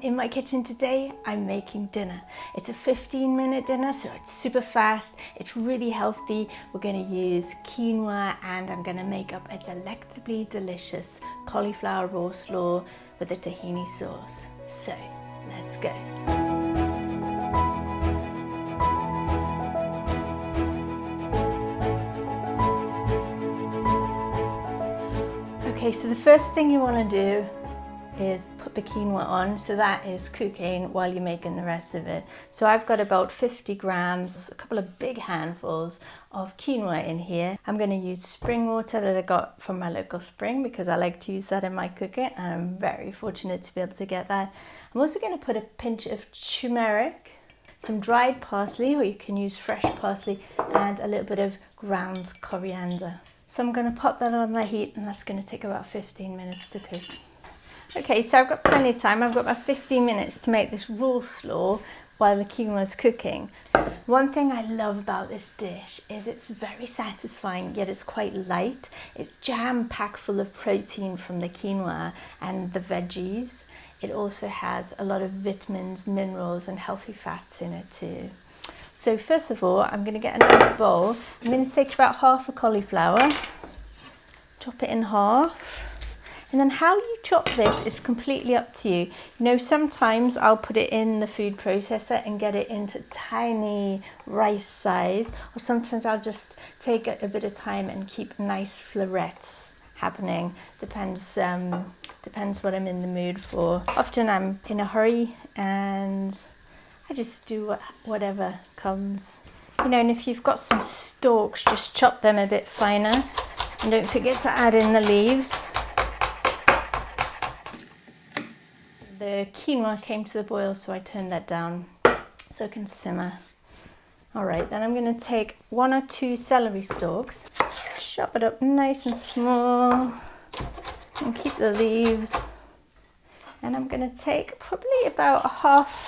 in my kitchen today, I'm making dinner. It's a 15-minute dinner, so it's super fast, it's really healthy. We're gonna use quinoa and I'm gonna make up a delectably delicious cauliflower raw slaw with a tahini sauce. So, let's go. Okay, so the first thing you want to do is put the quinoa on, so that is cooking while you're making the rest of it. So I've got about 50 grams, a couple of big handfuls of quinoa in here. I'm going to use spring water that I got from my local spring because I like to use that in my cooking, and I'm very fortunate to be able to get that. I'm also going to put a pinch of turmeric, some dried parsley, or you can use fresh parsley, and a little bit of ground coriander. So I'm going to pop that on the heat, and that's going to take about 15 minutes to cook. Okay, so I've got plenty of time. I've got about 15 minutes to make this raw slaw while the quinoa is cooking. One thing I love about this dish is it's very satisfying, yet it's quite light. It's jam-packed full of protein from the quinoa and the veggies. It also has a lot of vitamins, minerals, and healthy fats in it too. So first of all, I'm going to get a nice bowl. I'm going to take about half a cauliflower, chop it in half. And then how you chop this is completely up to you. You know, sometimes I'll put it in the food processor and get it into tiny rice size, or sometimes I'll just take a bit of time and keep nice florets happening. Depends what I'm in the mood for. Often I'm in a hurry and I just do whatever comes. You know, and if you've got some stalks, just chop them a bit finer. And don't forget to add in the leaves. The quinoa came to the boil, so I turned that down so it can simmer. All right, then I'm going to take 1 or 2 celery stalks, chop it up nice and small, and keep the leaves. And I'm going to take probably about half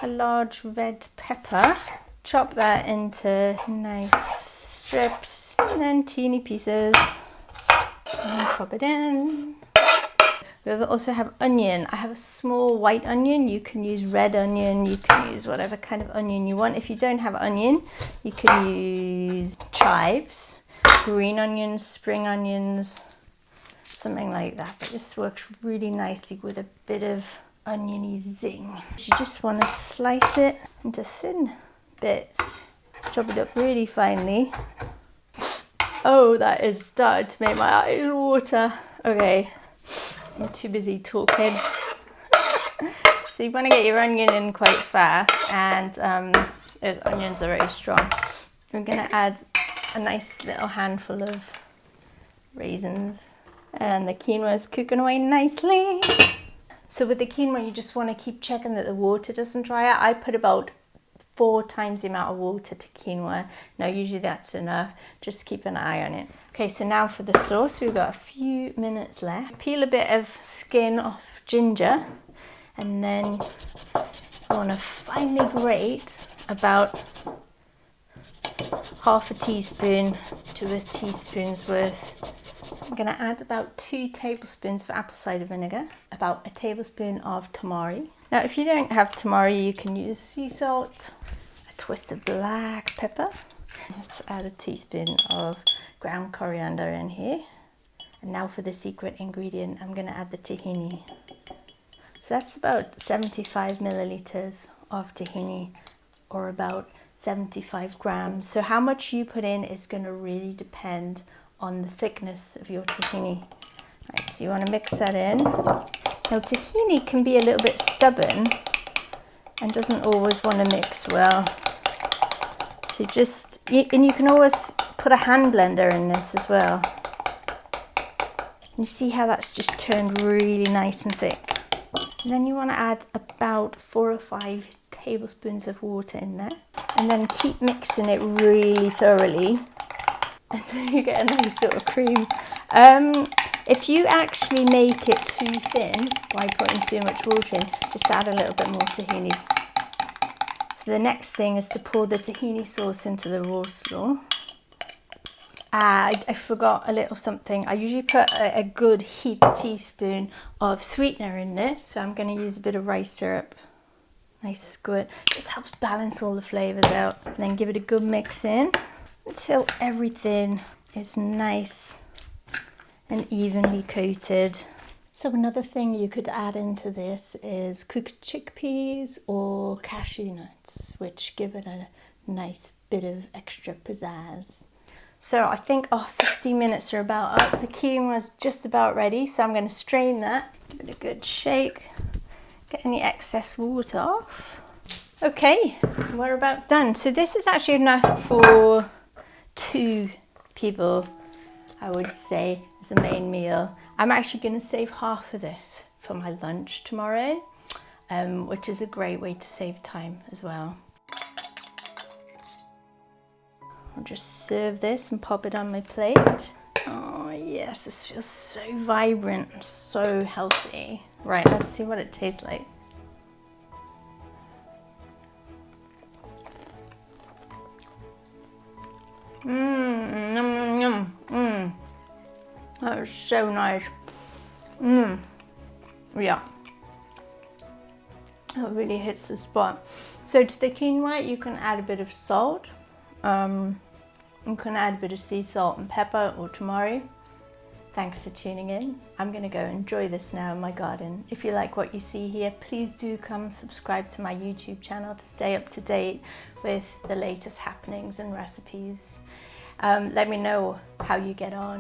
a large red pepper, chop that into nice strips, and then teeny pieces, and pop it in. We also have onion. I have a small white onion. You can use red onion, you can use whatever kind of onion you want. If you don't have onion, you can use chives, green onions, spring onions, something like that. But this works really nicely with a bit of oniony zing. You just want to slice it into thin bits, chop it up really finely. Oh, that is started to make my eyes water. Okay. I'm too busy talking. So you want to get your onion in quite fast, and those onions are very strong. We're going to add a nice little handful of raisins, and the quinoa is cooking away nicely. So with the quinoa, you just want to keep checking that the water doesn't dry out. I put about 4 times the amount of water to quinoa. Now usually that's enough, just keep an eye on it. Okay, so now for the sauce, we've got a few minutes left. Peel a bit of skin off ginger, and then you want to finely grate about half a teaspoon to a teaspoon's worth. I'm going to add about 2 tablespoons of apple cider vinegar, about a tablespoon of tamari. Now if you don't have tamari, you can use sea salt, a twist of black pepper. Let's add a teaspoon of ground coriander in here. And now for the secret ingredient, I'm going to add the tahini. So that's about 75 milliliters of tahini, or about 75 grams. So how much you put in is going to really depend on the thickness of your tahini. Right, so you want to mix that in. Now tahini can be a little bit stubborn and doesn't always want to mix well. So and you can always put a hand blender in this as well. And you see how that's just turned really nice and thick. And then you want to add about 4 or 5 tablespoons of water in there. And then keep mixing it really thoroughly until you get a nice sort of cream. If you actually make it too thin by putting too much water in, just add a little bit more tahini. So the next thing is to pour the tahini sauce into the raw slaw. I forgot a little something. I usually put a good heaped teaspoon of sweetener in there. So I'm going to use a bit of rice syrup. Nice squirt. Just helps balance all the flavours out. And then give it a good mix in until everything is nice and evenly coated. So another thing you could add into this is cooked chickpeas or cashew nuts, which give it a nice bit of extra pizzazz. So I think our 15 minutes are about up. The quinoa's just about ready, so I'm going to strain that. Give it a good shake. Get any excess water off. Okay, we're about done. So this is actually enough for 2 people, I would say, as a main meal. I'm actually going to save half of this for my lunch tomorrow, which is a great way to save time as well. I'll just serve this and pop it on my plate. Oh yes, this feels so vibrant and so healthy. Right, let's see what it tastes like. That was so nice. Yeah. It really hits the spot. So to the quinoa, you can add a bit of salt. You can add a bit of sea salt and pepper or tamari. Thanks for tuning in. I'm going to go enjoy this now in my garden. If you like what you see here, please do come subscribe to my YouTube channel to stay up to date with the latest happenings and recipes. Let me know how you get on.